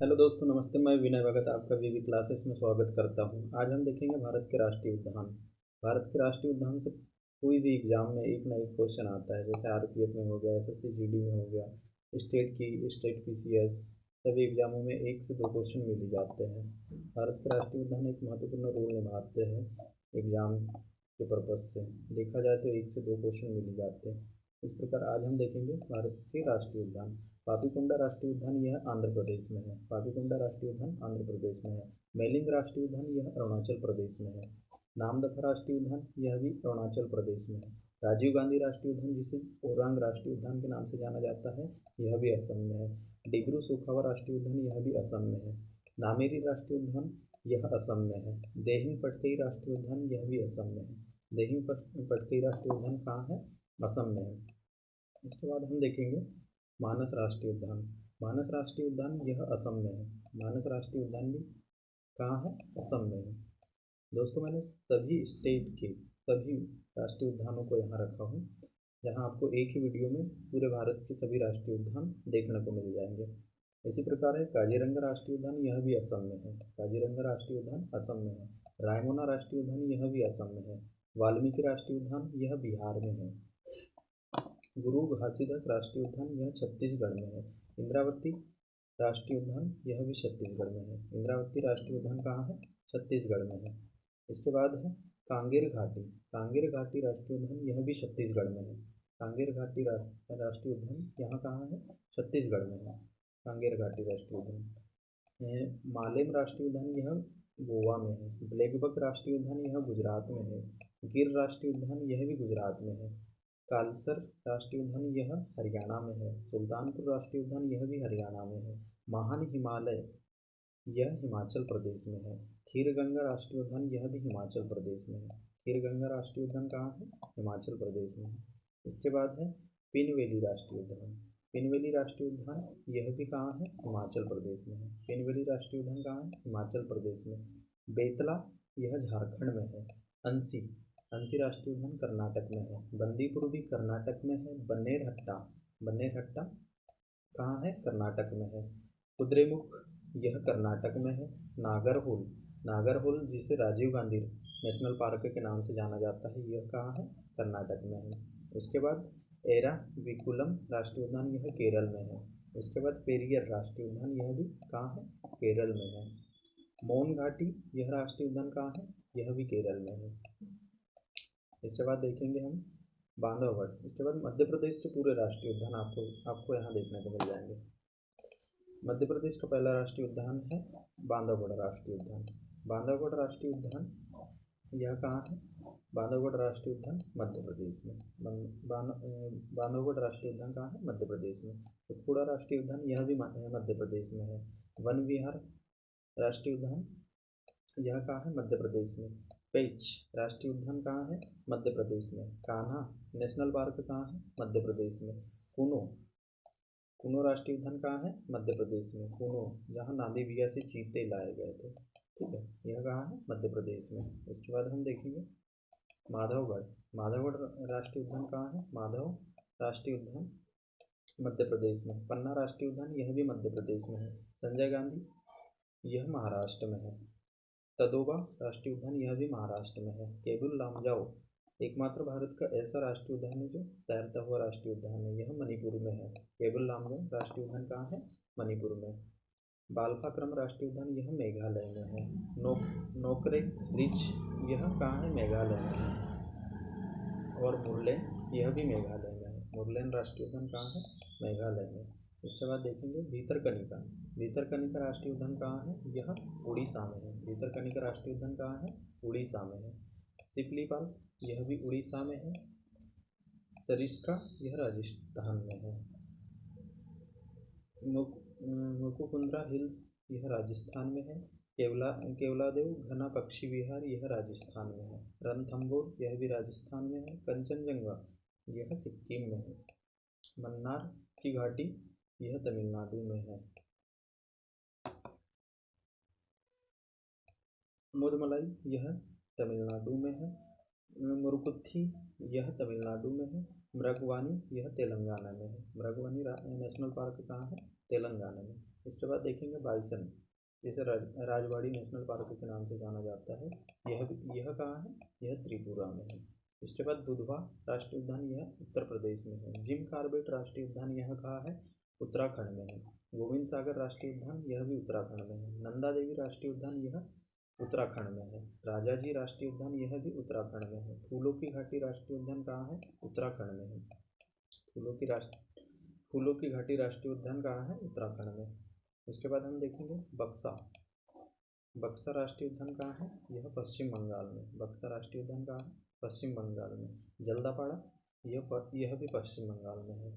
Hello दोस्तों, नमस्ते। मैं विनय भगत आपका वीवी क्लासेस में स्वागत करता हूं। आज हम देखेंगे भारत के राष्ट्रीय उद्यान। भारत के राष्ट्रीय उद्यान से कोई भी एग्जाम में एक ना एक क्वेश्चन आता है, जैसे आरपीएफ में हो गया, एसएससी जीडी में हो गया, स्टेट पीसीएस, सभी एग्जामों में एक से दो क्वेश्चन मिल ही जाते हैं। भारत के राष्ट्रीय उद्यान एक महत्वपूर्ण रोल निभाते हैं एग्जाम के पर्पज से। देखा जाए तो एक से दो क्वेश्चन मिल ही जाते हैं। इस प्रकार आज हम देखेंगे भारत के राष्ट्रीय उद्यान। पापीकोंडा राष्ट्रीय उद्यान यह आंध्र प्रदेश में है। पापीकोंडा राष्ट्रीय उद्यान आंध्र प्रदेश में है। मेलिंग राष्ट्रीय उद्यान यह अरुणाचल प्रदेश में है। नामदफा राष्ट्रीय उद्यान यह भी अरुणाचल प्रदेश में है। राजीव गांधी राष्ट्रीय उद्यान, जिसे ओरांग राष्ट्रीय उद्यान के नाम से जाना जाता है, यह भी असम में है। डिब्रू सोखावा राष्ट्रीय उद्यान यह भी असम में है। नामेरी राष्ट्रीय उद्यान यह असम में है। देहिंग पटकई राष्ट्रीय उद्यान यह भी असम में है। देहिंग पटकई राष्ट्रीय उद्यान कहाँ है? असम में है। इसके बाद हम देखेंगे मानस राष्ट्रीय उद्यान। मानस राष्ट्रीय उद्यान यह असम में है। मानस राष्ट्रीय उद्यान भी कहाँ है? असम में है। दोस्तों, मैंने सभी स्टेट के सभी राष्ट्रीय उद्यानों को यहाँ रखा हूँ, जहाँ आपको एक ही वीडियो में पूरे भारत के सभी राष्ट्रीय उद्यान देखने को मिल जाएंगे। इसी प्रकार है काजीरंगा राष्ट्रीय उद्यान, यह भी असम में है। काजीरंगा राष्ट्रीय उद्यान असम में है। रायमोना राष्ट्रीय उद्यान यह भी असम में है। वाल्मीकि राष्ट्रीय उद्यान यह बिहार में है। गुरु घासीदास राष्ट्रीय उद्यान यह छत्तीसगढ़ में है। इंद्रावती राष्ट्रीय उद्यान यह भी छत्तीसगढ़ में है। इंद्रावती राष्ट्रीय उद्यान कहाँ है? छत्तीसगढ़ में है। इसके बाद है कांगेर घाटी। कांगेर घाटी राष्ट्रीय उद्यान यह भी छत्तीसगढ़ में है। कांगेर घाटी राष्ट्रीय उद्यान यहाँ कहाँ है? छत्तीसगढ़ में है। कांगेर घाटी राष्ट्रीय उद्यान। मालेम राष्ट्रीय उद्यान यह गोवा में है। ब्लैकबक राष्ट्रीय उद्यान यह गुजरात में है। गिर राष्ट्रीय उद्यान यह भी गुजरात में है। कालसर राष्ट्रीय उद्यान यह हरियाणा में है। सुल्तानपुर राष्ट्रीय उद्यान यह भी हरियाणा में है। महान हिमालय यह हिमाचल प्रदेश में है। खीरगंगा राष्ट्रीय उद्यान यह भी हिमाचल प्रदेश में है। खीरगंगा राष्ट्रीय उद्यान कहाँ है? हिमाचल प्रदेश में है। इसके बाद है पिनवेली राष्ट्रीय उद्यान। पिनवेली राष्ट्रीय उद्यान यह भी कहाँ है? हिमाचल प्रदेश में है। पिनवेली राष्ट्रीय उद्यान कहाँ है? हिमाचल प्रदेश में। बेतला यह झारखंड में है। अंसी अंसी राष्ट्रीय उद्यान कर्नाटक में है। बंदीपुर भी कर्नाटक में है। बन्नेरहट्टा कहाँ है? कर्नाटक में है। कुद्रेमुख यह कर्नाटक में है। नागरहोल जिसे राजीव गांधी नेशनल पार्क के नाम से जाना जाता है, यह कहाँ है? कर्नाटक में है। उसके बाद एराविकुलम राष्ट्रीय उद्यान यह केरल में है। उसके बाद पेरियर राष्ट्रीय उद्यान यह भी कहाँ है? केरल में है। मौन घाटी यह राष्ट्रीय उद्यान कहाँ है? यह भी केरल में है। इसके बाद देखेंगे हम बांधवगढ़। इसके बाद मध्य प्रदेश के पूरे राष्ट्रीय उद्यान आपको यहाँ देखने को मिल जाएंगे। मध्य प्रदेश का पहला राष्ट्रीय उद्यान है बांधवगढ़ राष्ट्रीय उद्यान। बांधवगढ़ राष्ट्रीय उद्यान यह कहाँ है? बांधवगढ़ राष्ट्रीय उद्यान मध्य प्रदेश में। बांधवगढ़ राष्ट्रीय उद्यान कहाँ है? मध्य प्रदेश में। सतपुड़ा राष्ट्रीय उद्यान यह भी मध्य प्रदेश में है। वन विहार राष्ट्रीय उद्यान यह कहाँ है? मध्य प्रदेश में। पेंच राष्ट्रीय उद्यान कहाँ है? मध्य प्रदेश में। कान्हा नेशनल पार्क कहाँ है? मध्य प्रदेश में। कुनो राष्ट्रीय उद्यान कहाँ है? मध्य प्रदेश में। कुनो जहाँ नामीबिया से चीते लाए गए थे, ठीक है, यह कहाँ है? मध्य प्रदेश में। इसके बाद हम देखेंगे माधवगढ़ राष्ट्रीय उद्यान कहाँ है? माधव राष्ट्रीय उद्यान मध्य प्रदेश में। पन्ना राष्ट्रीय उद्यान यह भी मध्य प्रदेश में है। संजय गांधी यह महाराष्ट्र में है। तदोबा राष्ट्रीय उद्यान यह भी महाराष्ट्र में है। केबुल लामजाओ एकमात्र भारत का ऐसा राष्ट्रीय उद्यान है जो तैरता हुआ राष्ट्रीय उद्यान है, यह मणिपुर में है। केबुल लामजाओ राष्ट्रीय उद्यान कहाँ है? मणिपुर में। बालफाक्रम राष्ट्रीय उद्यान यह मेघालय में है। नोकरेक रिज यह कहाँ है? मेघालय में है। और मुरलेन यह भी मेघालय में है। मुरलेन राष्ट्रीय उद्यान कहाँ है? मेघालय में। इसके बाद देखेंगे भीतरकनिका राष्ट्रीय उद्यान कहाँ है? यह उड़ीसा में है। भीतरकनिका राष्ट्रीय उद्यान कहाँ है? उड़ीसा में है। सिपलीपाल यह भी उड़ीसा में है। सरिस्का यह राजस्थान में है। मुकुकुंद्रा हिल्स यह राजस्थान में है। केवलादेव घना पक्षी विहार यह राजस्थान में है। रणथंभौर यह भी राजस्थान में है। कंचनजंगा यह सिक्किम में है। मन्नार की घाटी यह तमिलनाडु में है। मुदमलाई यह तमिलनाडु में है। मुरुकुथी यह तमिलनाडु में है। मृगवानी, यह तेलंगाना में है। मृगवानी नेशनल पार्क कहाँ है? तेलंगाना में। इसके बाद देखेंगे बाइसन, जिसे राजवाड़ी नेशनल पार्क के नाम से जाना जाता है। यह कहाँ है? यह त्रिपुरा में है। इसके बाद दुधवा राष्ट्रीय उद्यान, यह उत्तर प्रदेश में है। जिम कॉर्बेट राष्ट्रीय उद्यान, यह कहाँ है? उत्तराखंड में है। गोविंद सागर राष्ट्रीय उद्यान, यह भी उत्तराखंड में है। नंदा देवी राष्ट्रीय उद्यान, यह उत्तराखंड में है। राजाजी राष्ट्रीय उद्यान, यह भी उत्तराखंड में है। फूलों की घाटी राष्ट्रीय उद्यान कहाँ है? उत्तराखंड में है। फूलों की घाटी राष्ट्रीय उद्यान कहाँ है? उत्तराखंड में। उसके बाद हम देखेंगे बक्सा। बक्सा राष्ट्रीय उद्यान कहाँ है? यह पश्चिम बंगाल में। बक्सा राष्ट्रीय उद्यान कहाँ है? पश्चिम बंगाल में। जल्दापाड़ा, यह भी पश्चिम बंगाल में है।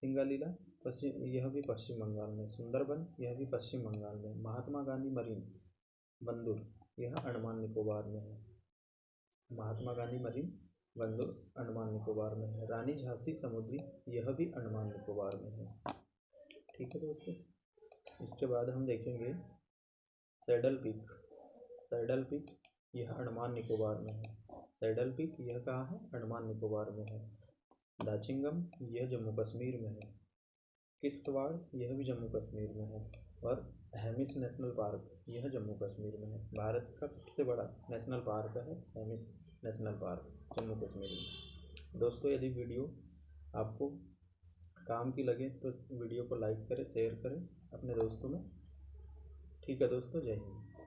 सिंगालीला यह भी पश्चिम बंगाल में। सुंदरबन, यह भी पश्चिम बंगाल में। महात्मा गांधी मरीन बंदूर, यह अंडमान निकोबार में है। महात्मा गांधी मरीन बंदूर अंडमान निकोबार में है। रानी झांसी समुद्री, यह भी अंडमान निकोबार में है। ठीक है दोस्तों, इसके बाद हम देखेंगे सैडल पीक। सैडल पीक, यह अंडमान निकोबार में है। सैडल पीक, यह कहाँ है? अंडमान निकोबार में है। दाचिंगम, यह जम्मू कश्मीर में है। किश्तवाड़, यह भी जम्मू कश्मीर में है। और हेमिस नेशनल पार्क, यह जम्मू कश्मीर में है। भारत का सबसे बड़ा नेशनल पार्क है हेमिस नेशनल पार्क, जम्मू कश्मीर में। दोस्तों, यदि वीडियो आपको काम की लगे तो वीडियो को लाइक करें, शेयर करें अपने दोस्तों में। ठीक है दोस्तों, जय हिंद।